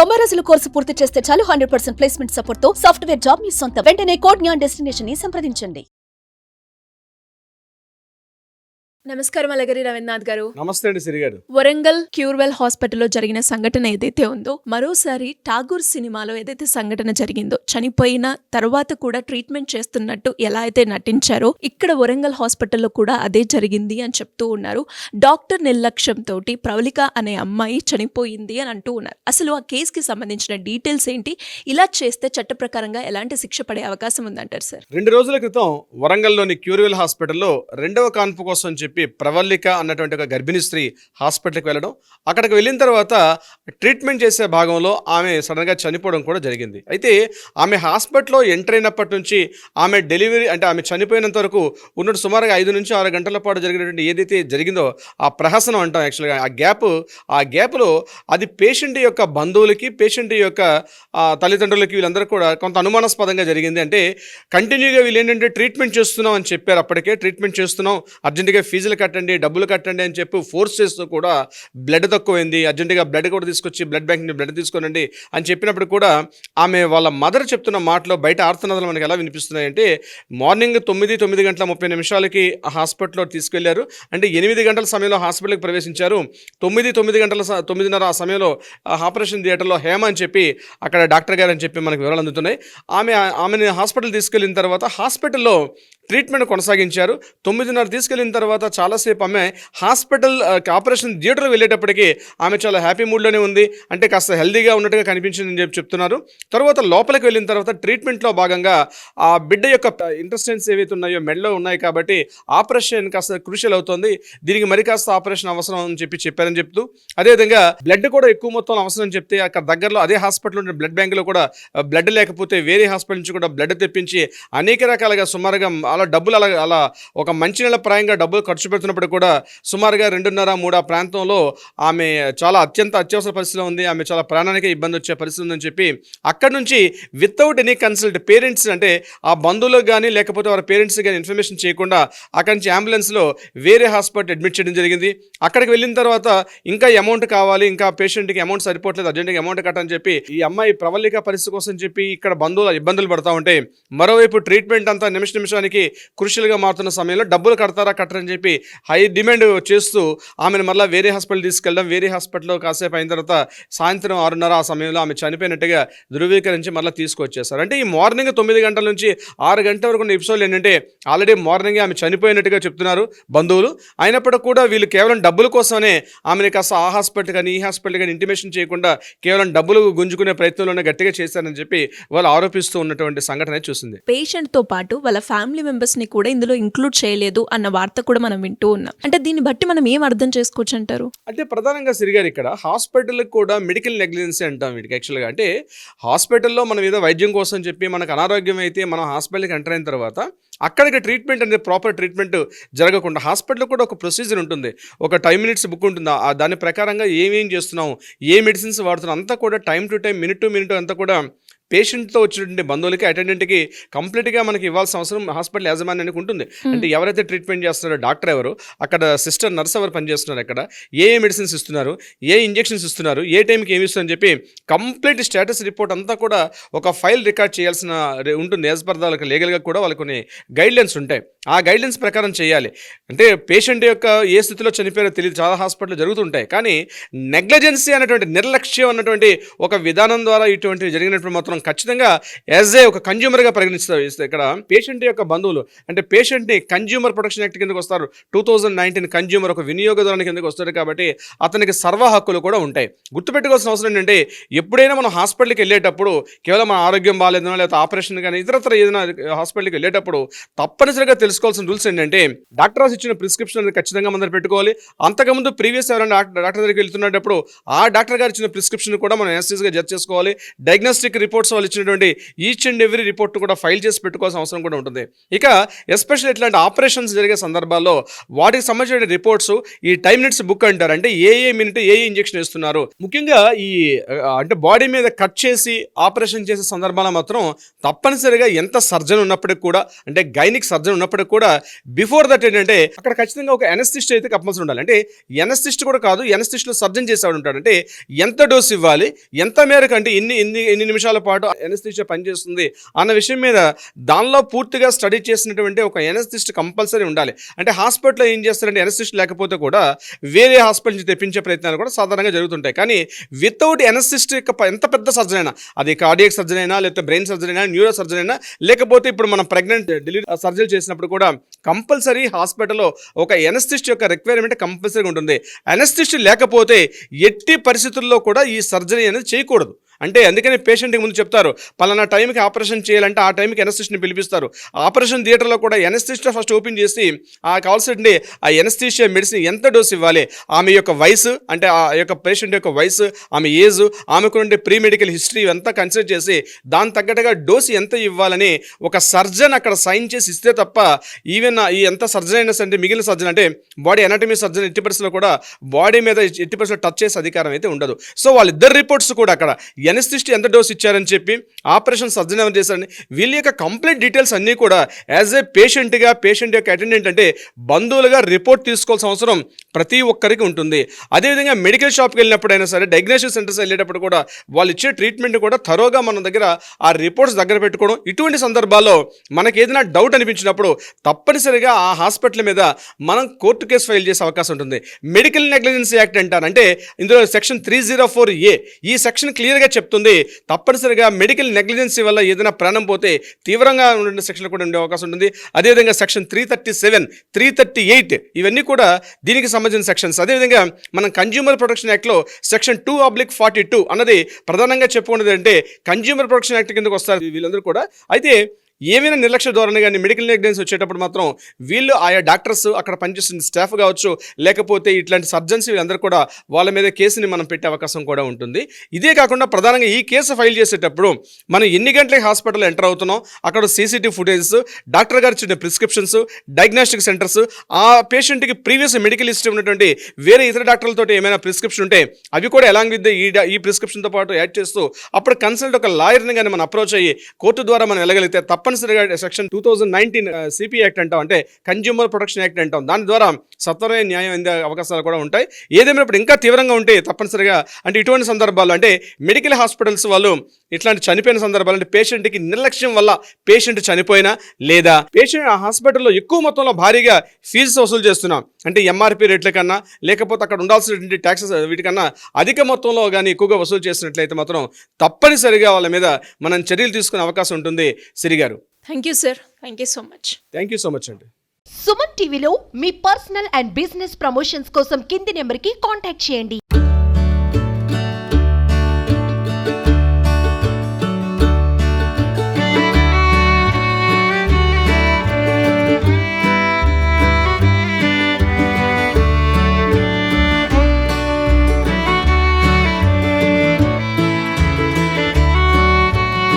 90 రోజుల కోర్సు పూర్తి చేస్తే చాలు 100% ప్లేస్మెంట్ సపోర్ట్ తో సాఫ్ట్వేర్ జాబ్ మీ సొంతం. వెంటనే కోడ్ జ్ఞాన్ డెస్టినేషన్ ని సంప్రదించండి. నమస్కారం అలగరి రవీంద్రనాథ్ గారు. నమస్తే అండి సిరి గారు. వరంగల్ క్యూర్వెల్ హాస్పిటల్లో జరిగిన సంఘటన ఏదైతే ఉందో, మరోసారి ఠాగూర్ సినిమాలో ఏదైతే సంఘటన జరిగిందో, చనిపోయిన తర్వాత కూడా ట్రీట్మెంట్ చేస్తున్నట్టు ఎలా అయితే నటించారో, ఇక్కడ వరంగల్ హాస్పిటల్లో కూడా అదే జరిగింది అని చెప్తూ ఉన్నారు. డాక్టర్ నిర్లక్ష్యంతో ప్రవళిక అనే అమ్మాయి చనిపోయింది అని అంటూ ఉన్నారు. అసలు ఆ కేసుకి సంబంధించిన డీటెయిల్స్ ఏంటి? ఇలా చేస్తే చట్ట ప్రకారంగా ఎలాంటి శిక్ష పడే అవకాశం ఉందంటారు సార్? 2 రోజుల క్రితం వరంగల్లోని క్యూర్వెల్ హాస్పిటల్లో రెండవ కాన్పు కోసం చెప్పి ప్రవళిక అన్నటువంటి ఒక గర్భిణీ స్త్రీ హాస్పిటల్కి వెళ్ళడం, అక్కడికి వెళ్ళిన తర్వాత ట్రీట్మెంట్ చేసే భాగంలో ఆమె సడన్గా చనిపోవడం కూడా జరిగింది. అయితే ఆమె హాస్పిటల్లో ఎంటర్ అయినప్పటి నుంచి ఆమె డెలివరీ అంటే ఆమె చనిపోయినంత వరకు ఉన్నట్టు సుమారుగా 5 నుంచి 6 గంటల పాటు జరిగినటువంటి ఏదైతే జరిగిందో ఆ ప్రహసనం అంటాం యాక్చువల్గా, ఆ గ్యాప్లో అది పేషెంట్ యొక్క బంధువులకి, పేషెంట్ యొక్క తల్లిదండ్రులకి, వీళ్ళందరూ కూడా కొంత అనుమానాస్పదంగా జరిగింది. అంటే కంటిన్యూగా వీళ్ళు ఏంటంటే ట్రీట్మెంట్ చేస్తున్నాం అని చెప్పారు. అప్పటికే ట్రీట్మెంట్ చేస్తున్నాం, అర్జెంటుగా ఫీజులు కట్టండి, డబ్బులు కట్టండి అని చెప్పి ఫోర్స్ చేస్తూ కూడా బ్లడ్ తక్కువైంది, అర్జెంటుగా బ్లడ్ కూడా తీసుకొచ్చి బ్లడ్ బ్యాంక్ బ్లడ్ తీసుకోనండి అని చెప్పినప్పుడు కూడా ఆమె వాళ్ళ మదర్ చెప్తున్న మాటలో బయట ఆర్తనాదాలు మనకి ఎలా వినిపిస్తున్నాయంటే, మార్నింగ్ 9:09 ఆ హాస్పిటల్లో తీసుకెళ్లారు. అంటే 8 గంటల సమయంలో హాస్పిటల్కి ప్రవేశించారు. 9:09 ఆ సమయంలో ఆపరేషన్ థియేటర్లో హేమ అని చెప్పి అక్కడ డాక్టర్ గారు అని చెప్పి మనకు వివరాలు అందుతున్నాయి. ఆమెని హాస్పిటల్ తీసుకెళ్లిన తర్వాత హాస్పిటల్లో ట్రీట్మెంట్ కొనసాగించారు. 9:30 తీసుకెళ్లిన తర్వాత చాలాసేపు ఆమె హాస్పిటల్ ఆపరేషన్ థియేటర్ వెళ్ళేటప్పటికీ ఆమె చాలా హ్యాపీ మూడ్లోనే ఉంది, అంటే కాస్త హెల్దీగా ఉన్నట్టుగా కనిపించింది అని చెప్పి చెప్తున్నారు. తర్వాత లోపలికి వెళ్ళిన తర్వాత ట్రీట్మెంట్లో భాగంగా ఆ బిడ్డ యొక్క ఇంటెస్టైన్స్ ఏవైతే ఉన్నాయో మెడలో ఉన్నాయి కాబట్టి ఆపరేషన్ కాస్త క్రూషియల్ అవుతుంది, దీనికి మరి కాస్త ఆపరేషన్ అవసరం అని చెప్పారని చెప్తూ, అదేవిధంగా బ్లడ్ కూడా ఎక్కువ మొత్తం అవసరం అని చెప్తే అక్కడ దగ్గరలో అదే హాస్పిటల్ ఉన్న బ్లడ్ బ్యాంకులో కూడా బ్లడ్ లేకపోతే వేరే హాస్పిటల్ నుంచి కూడా బ్లడ్ తెప్పించి అనేక రకాలుగా సుమారుగా అలా డబ్బులు అలా ఒక మంచి నెల ప్రాయంగా డబ్బులు ఖర్చు పెడుతున్నప్పుడు కూడా సుమారుగా 2:30-3 ఆ ప్రాంతంలో ఆమె చాలా అత్యవసర పరిస్థితిలో ఉంది, ఆమె చాలా ప్రాణానికి ఇబ్బంది వచ్చే పరిస్థితి ఉందని చెప్పి అక్కడ నుంచి వితౌట్ ఎనీ కన్సల్ట్ పేరెంట్స్ అంటే ఆ బంధువులకు కానీ లేకపోతే వారి పేరెంట్స్ కానీ ఇన్ఫర్మేషన్ చేయకుండా అక్కడి నుంచి అంబులెన్స్లో వేరే హాస్పిటల్ అడ్మిట్ చేయడం జరిగింది. అక్కడికి వెళ్ళిన తర్వాత ఇంకా అమౌంట్ కావాలి, ఇంకా పేషెంట్కి అమౌంట్ సరిపోవట్లేదు, అర్జెంట్గా అమౌంట్ కట్టని చెప్పి ఈ అమ్మాయి ప్రవళిక పరిస్థితి కోసం చెప్పి ఇక్కడ బంధువులు ఇబ్బందులు పడతా ఉంటే, మరోవైపు ట్రీట్మెంట్ అంతా నిమిషానికి క్రూషియల్గా మారుతున్న సమయంలో డబ్బులు కట్టరని చెప్పి హై డిమాండ్ చేస్తూ ఆమెను మళ్ళీ వేరే హాస్పిటల్ తీసుకెళ్ళడం, వేరే హాస్పిటల్లో కాసేపు అయిన తర్వాత సాయంత్రం 6:30 ఆ సమయంలో ఆమె చనిపోయినట్టుగా ధృవీకరించి మళ్ళీ తీసుకొచ్చేస్తారు. అంటే ఈ మార్నింగ్ 9 గంటల నుంచి 6 గంటల వరకు ఉన్న ఎపిసోడ్లు ఏంటంటే ఆల్రెడీ మార్నింగే ఆమె చనిపోయినట్టుగా చెప్తున్నారు బంధువులు. అయినప్పటికీ కూడా వీళ్ళు కేవలం డబ్బుల కోసమే ఆమెను కాస్త ఆ హాస్పిటల్ కానీ ఈ హాస్పిటల్ కానీ ఇంటిమేషన్ చేయకుండా కేవలం డబ్బులు గుంజుకునే ప్రయత్నంలోనే గట్టిగా చేశారని చెప్పి వాళ్ళు ఆరోపిస్తూ ఉన్నటువంటి సంఘటన చూసింది. పేషెంట్తో పాటు వాళ్ళ ఫ్యామిలీ మెంబర్స్ని కూడా ఇందులో ఇంక్లూడ్ చేయలేదు అన్న వార్త కూడా మనం వింటూ ఉన్నాం. అంటే దీన్ని బట్టి మనం ఏం అర్థం చేసుకోవచ్చు అంటారు? అంటే ప్రధానంగా సిరిగారు ఇక్కడ హాస్పిటల్కి కూడా మెడికల్ నెగ్లిజెన్సీ అంటాం వీటికి యాక్చువల్గా. అంటే హాస్పిటల్లో మనం ఏదో వైద్యం కోసం చెప్పి మనకు అనారోగ్యం అయితే మనం హాస్పిటల్కి ఎంటర్ అయిన తర్వాత అక్కడికి ట్రీట్మెంట్ అనేది ప్రాపర్ ట్రీట్మెంట్ జరగకుండా హాస్పిటల్లో కూడా ఒక ప్రొసీజర్ ఉంటుంది, ఒక 5 minutes బుక్ ఉంటుంది. దాని ప్రకారంగా ఏమేం చేస్తున్నాం, ఏ మెడిసిన్స్ వాడుతున్నాం అంతా కూడా time to time, minute to minute అంతా కూడా పేషెంట్తో వచ్చినటువంటి బంధువులకి అటెండెంట్కి కంప్లీట్గా మనకి ఇవ్వాల్సిన అవసరం హాస్పిటల్ యాజమాన్యానికి ఉంటుంది. అంటే ఎవరైతే ట్రీట్మెంట్ చేస్తున్నారో డాక్టర్ ఎవరు, అక్కడ సిస్టర్ నర్స్ ఎవరు పనిచేస్తున్నారు, అక్కడ ఏ మెడిసిన్స్ ఇస్తున్నారు, ఏ ఇంజెక్షన్స్ ఇస్తున్నారు, ఏ టైంకి ఏమి ఇస్తున్నారని చెప్పి కంప్లీట్ స్టేటస్ రిపోర్ట్ అంతా కూడా ఒక ఫైల్ రికార్డ్ చేయాల్సిన ఉంటుంది. యాజ్ పర్ వాళ్ళకి లీగల్గా కూడా వాళ్ళకి కొన్ని గైడ్లైన్స్ ఉంటాయి. ఆ గైడ్లైన్స్ ప్రకారం చేయాలి. అంటే పేషెంట్ యొక్క ఏ స్థితిలో చనిపోయారో తెలియదు, చాలా హాస్పిటల్ జరుగుతుంటాయి. కానీ నెగ్లిజెన్సీ అనేటువంటి నిర్లక్ష్యం అన్నటువంటి ఒక విధానం ద్వారా ఇటువంటి జరిగినప్పుడు మాత్రం ఖచ్చితంగా యాజ్ ఏ ఒక కన్జ్యూమర్గా పరిగణిస్తారు. ఇక్కడ పేషెంట్ యొక్క బంధువులు అంటే పేషెంట్ని కన్జ్యూమర్ ప్రొటెక్షన్ యాక్ట్ కిందకు వస్తారు. 2019 కన్జ్యూమర్ ఒక వినియోగదారుని కిందకు వస్తారు కాబట్టి అతనికి సర్వ హక్కులు కూడా ఉంటాయి. గుర్తుపెట్టుకోవాల్సిన అవసరం ఏంటంటే ఎప్పుడైనా మనం హాస్పిటల్కి వెళ్ళేటప్పుడు కేవలం మన ఆరోగ్యం బాగాలేదనో లేకపోతే ఆపరేషన్ కానీ ఇతరత్ర ఏదైనా హాస్పిటల్కి వెళ్ళేటప్పుడు తప్పనిసరిగా తెలుసుకోవాల్సిన రూల్స్ ఏంటంటే డాక్టర్స్ ఇచ్చిన ప్రిస్క్రిప్షన్ అనేది ఖచ్చితంగా మన దగ్గర పెట్టుకోవాలి. అంతకుముందు ప్రీవియస్ ఎవరైనా డాక్టర్ దగ్గరికి వెళ్తున్నప్పుడు ఆ డాక్టర్ గారు ఇచ్చిన ప్రిస్క్రిప్షన్ కూడా మనం యాస్టీస్గా జడ్జ్ చేసుకోవాలి. డయాగ్నోస్టిక్ రిపోర్ట్స్ వాళ్ళు ఇచ్చినటువంటి ఈచ్ అండ్ ఎవ్రీ రిపోర్ట్ కూడా ఫైల్ చేసి పెట్టుకోవాల్సిన అవసరం కూడా ఉంటుంది. ఇక ఎస్పెషల్లీ ఇట్లాంటి ఆపరేషన్స్ జరిగే సందర్భాల్లో వాటికి సంబంధించిన రిపోర్ట్స్ ఈ టైం మినిట్స్ బుక్ అంటారు. అంటే ఏ మినిట్ ఏ ఇంజెక్షన్ ఇస్తున్నారు, ముఖ్యంగా ఈ అంటే బాడీ మీద కట్ చేసి ఆపరేషన్ చేసే సందర్భాల్లో మాత్రం తప్పనిసరిగా ఎంత సర్జన్ ఉన్నప్పటికీ కూడా, అంటే గైనిక్ సర్జన్ ఉన్నప్పటికీ కూడా బిఫోర్ దట్ ఏంటంటే అక్కడ ఖచ్చితంగా ఒక ఎనస్థిస్ట్ అయితే కంపల్సరీ ఉండాలి. అంటే ఎనస్థిస్ట్ కూడా కాదు, ఎనస్థిస్ట్లో సర్జన్ చేసేవాడు ఉంటాడు. అంటే ఎంత డోస్ ఇవ్వాలి, ఎంత మేరకు, అంటే ఎన్ని నిమిషాల పాటు ఎనస్థిస్టియా పనిచేస్తుంది అన్న విషయం మీద దానిలో పూర్తిగా స్టడీ చేసినటువంటి ఒక ఎనస్థిస్ట్ కంపల్సరీ ఉండాలి. అంటే హాస్పిటల్లో ఏం చేస్తారంటే ఎనస్థిస్ట్ లేకపోతే కూడా వేరే హాస్పిటల్ నుంచి తెప్పించే ప్రయత్నాలు కూడా సాధారణంగా జరుగుతుంటాయి. కానీ వితౌట్ ఎనస్థిస్ట్ ఎంత పెద్ద సర్జన్ అయినా, అది కార్డియాక్ సర్జన్ అయినా, లేకపోతే బ్రెయిన్ సర్జన్ అయినా, న్యూరో సర్జన్ అయినా, లేకపోతే ఇప్పుడు మనం ప్రెగ్నెంట్ డెలివరీ సర్జరీ చేసినప్పుడు కూడా కంపల్సరీ హాస్పిటల్లో ఒక ఎనస్థిస్ట్ యొక్క రిక్వైర్మెంట్ కంపల్సరీగా ఉంటుంది. ఎనస్థిస్ట్ లేకపోతే ఎట్టి పరిస్థితుల్లో కూడా ఈ సర్జరీ అనేది చేయకూడదు. అంటే అందుకని పేషెంట్కి ముందు చెప్తారు, పలానా టైంకి ఆపరేషన్ చేయాలంటే ఆ టైంకి ఎనస్థిస్ట్ని పిలిపిస్తారు. ఆపరేషన్ థియేటర్లో కూడా ఎనస్థిస్ట్ ఫస్ట్ ఓపెన్ చేసి కావాల్సింది ఆ ఎనస్థిస్టియా మెడిసిన్ ఎంత డోస్ ఇవ్వాలి, ఆమె యొక్క వయసు, అంటే ఆ యొక్క పేషెంట్ యొక్క వయసు, ఆమె ఏజ్, ఆమెకు ఉండే ప్రీ మెడికల్ హిస్టరీ అంతా కన్సిడర్ చేసి దాని తగ్గట్టుగా డోసు ఎంత ఇవ్వాలని ఒక సర్జన్ అక్కడ సైన్ చేసి ఇస్తే తప్ప ఈవెన్ ఈ ఎంత సర్జన్ అయినా సరే మిగిలిన సర్జన్ అంటే బాడీ ఎనాటమీ సర్జన్ ఎట్టి పరిస్థితుల్లో కూడా బాడీ మీద ఎట్టి పరిస్థితుల్లో టచ్ చేసే అధికారం అయితే ఉండదు. సో వాళ్ళిద్దరు రిపోర్ట్స్ కూడా అక్కడ ఎనస్థిస్ట్ ఎంత డోస్ ఇచ్చారని చెప్పి, ఆపరేషన్ సర్జన్ ఎవరు చేశారని, వీళ్ళ యొక్క కంప్లీట్ డీటెయిల్స్ అన్నీ కూడా యాజ్ ఏ పేషెంట్గా, పేషెంట్ యొక్క అటెండెంట్ అంటే బంధువులుగా రిపోర్ట్ తీసుకోవాల్సిన అవసరం ప్రతి ఒక్కరికి ఉంటుంది. అదేవిధంగా మెడికల్ షాప్కి వెళ్ళినప్పుడైనా సరే, డయాగ్నోస్టిక్ సెంటర్స్ వెళ్ళేటప్పుడు కూడా వాళ్ళు ఇచ్చే ట్రీట్మెంట్ కూడా థరోగా మన దగ్గర ఆ రిపోర్ట్స్ దగ్గర పెట్టుకోవడం. ఇటువంటి సందర్భాల్లో మనకి ఏదైనా డౌట్ అనిపించినప్పుడు తప్పనిసరిగా ఆ హాస్పిటల్ మీద మనం కోర్టు కేసు ఫైల్ చేసే అవకాశం ఉంటుంది. మెడికల్ నెగ్లిజెన్స్ యాక్ట్ అంటారు. అంటే ఇందులో సెక్షన్ 304A ఈ సెక్షన్ క్లియర్గా చెప్తుంది, తప్పనిసరిగా మెడికల్ నెగ్లిజెన్సీ వల్ల ఏదైనా ప్రాణం పోతే తీవ్రంగా ఉండే సెక్షన్ కూడా ఉండే అవకాశం ఉంటుంది. అదేవిధంగా సెక్షన్ 337, 338 ఇవన్నీ కూడా దీనికి సంబంధించిన సెక్షన్స్. అదేవిధంగా మనం కన్జ్యూమర్ ప్రొటెక్షన్ యాక్ట్లో సెక్షన్ 2/42 అన్నది ప్రధానంగా చెప్పుకున్నది. అంటే కన్జ్యూమర్ ప్రొటెక్షన్ యాక్ట్ కిందకు వస్తారు వీళ్ళందరూ కూడా. అయితే ఏమైనా నిర్లక్ష్య ధోరణి కానీ మెడికల్ నెగ్లిజెన్స్ వచ్చేటప్పుడు మాత్రం వీళ్ళు ఆయా డాక్టర్స్, అక్కడ పనిచేస్తున్న స్టాఫ్ కావచ్చు, లేకపోతే ఇట్లాంటి సర్జన్స్ వీళ్ళందరూ కూడా వాళ్ళ మీద కేసుని మనం పెట్టే అవకాశం కూడా ఉంటుంది. ఇదే కాకుండా ప్రధానంగా ఈ కేసు ఫైల్ చేసేటప్పుడు మనం ఎన్ని గంటలకి హాస్పిటల్ ఎంటర్ అవుతున్నాం, అక్కడ CCTV ఫుటేజెస్, డాక్టర్ గారు ఇచ్చిన ప్రిస్క్రిప్షన్స్, డయాగ్నోస్టిక్ సెంటర్స్, ఆ పేషెంట్కి ప్రీవియస్ మెడికల్ హిస్టరీ ఉన్నటువంటి వేరే ఇతర డాక్టర్లతో ఏమైనా ప్రిస్క్రిప్షన్ ఉంటే అవి కూడా అలాంగ్ విత్ ఈ ప్రిస్క్రిప్షన్తో పాటు యాడ్ చేస్తూ అప్పుడు కన్సల్ట్ ఒక లాయర్ని కానీ మనం అప్రోచ్ అయ్యి కోర్టు ద్వారా మనం వెళ్ళగలిగితే తప్పనిసరిగా సెక్షన్ 2019 CP యాక్ట్ అంటాం, అంటే కన్జ్యూమర్ ప్రొటెక్షన్ యాక్ట్ అంటాం, దాని ద్వారా సత్వరమైన న్యాయం అందే అవకాశాలు కూడా ఉంటాయి. ఏదేమైనప్పుడు ఇంకా తీవ్రంగా ఉంటే తప్పనిసరిగా, అంటే ఇటువంటి సందర్భాల్లో, అంటే మెడికల్ హాస్పిటల్స్ వాళ్ళు ఇట్లాంటి చనిపోయిన సందర్భాలు, అంటే పేషెంట్కి నిర్లక్ష్యం వల్ల పేషెంట్ చనిపోయినా, లేదా పేషెంట్ ఆ హాస్పిటల్లో ఎక్కువ మొత్తంలో భారీగా ఫీజు వసూలు చేస్తున్నాం, అంటే MRP రేట్ల కన్నా, లేకపోతే అక్కడ ఉండాల్సినటువంటి ట్యాక్సెస్ వీటికన్నా అధిక మొత్తంలో కానీ ఎక్కువగా వసూలు చేసినట్లయితే మాత్రం తప్పనిసరిగా వాళ్ళ మీద మనం చర్యలు తీసుకునే అవకాశం ఉంటుంది. సిరి గారు, thank you sir, thank you so much. Thank you so much అండి. సుమన్ టీవీలో మీ పర్సనల్ అండ్ బిజినెస్ ప్రమోషన్స్ కోసం కింది నెంబర్కి కాంటాక్ట్ చేయండి.